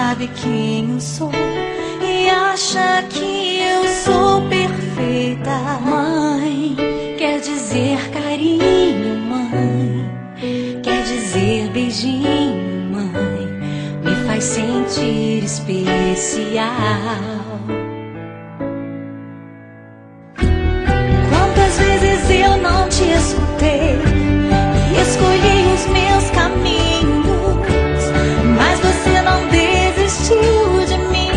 sabe quem eu sou e acha que eu sou perfeita. Mãe, quer dizer carinho, mãe, quer dizer beijinho, mãe, me faz sentir especial. Quantas vezes eu não te escutei e escolhi os meus caminhos, mas você não desistiu de mim.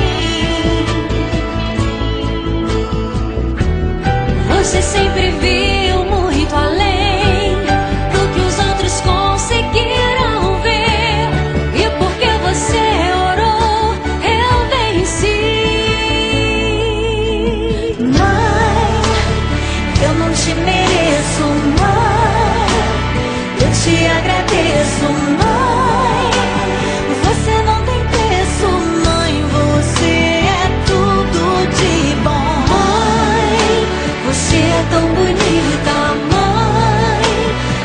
Você sempre viu muito além do que os outros conseguiram ver, e porque você orou, eu venci. Mãe, eu não te mereço, mãe, eu te agradeço, mãe, você não tem preço, mãe, você é tudo de bom. Mãe, você é tão bonita, mãe,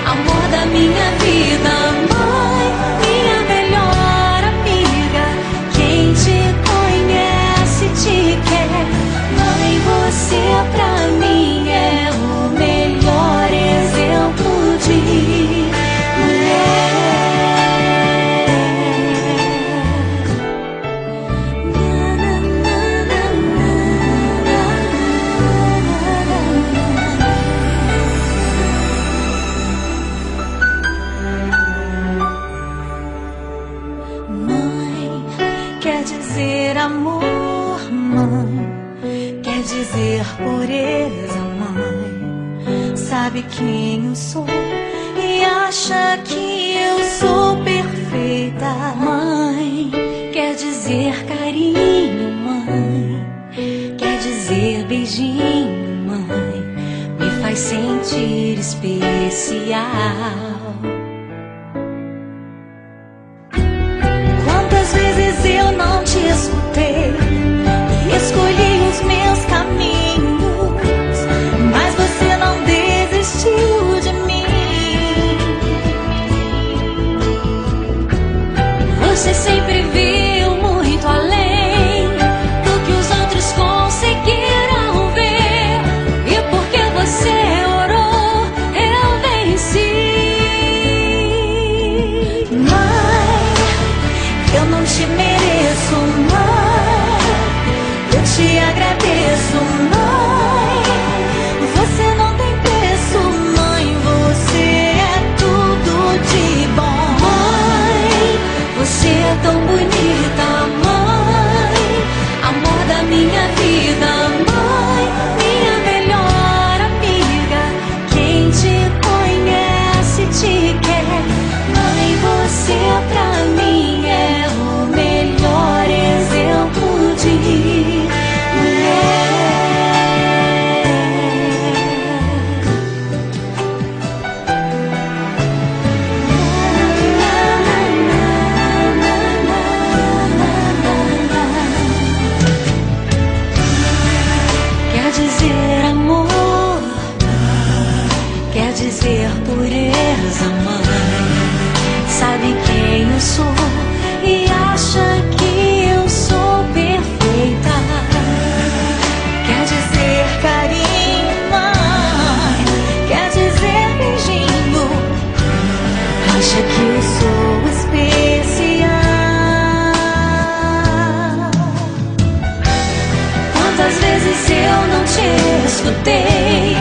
amor da minha vida, mãe, minha melhor amiga, quem te conhece te quer. Mãe, você pra mim é o melhor exemplo de quer dizer amor, mãe, quer dizer pureza, mãe, sabe quem eu sou e acha que eu sou perfeita. Mãe, quer dizer carinho, mãe, quer dizer beijinho, mãe, me faz sentir especial. Quantas vezes eu não te escutei e escolhi os meus caminhos, mas você não desistiu de mim. Você sempre viu muito além do que os outros conseguiram ver, e porque você orou, eu venci. Mãe, eu não te mereço, mãe, eu te agradeço, mãe, você não tem preço, mãe, você é tudo de bom. Mãe, você é tão bonita, mãe, amor da minha vida, mãe, minha melhor amiga, quem te conhece te quer. Mãe, você pra mim é o melhor exemplo de mulher. Quer dizer amor, quer dizer pureza, mãe, sabe quem eu sou e acha que eu sou perfeita. Quer dizer carinho, mãe, quer dizer beijinho, acha que eu sou especial. Quantas vezes eu não te escutei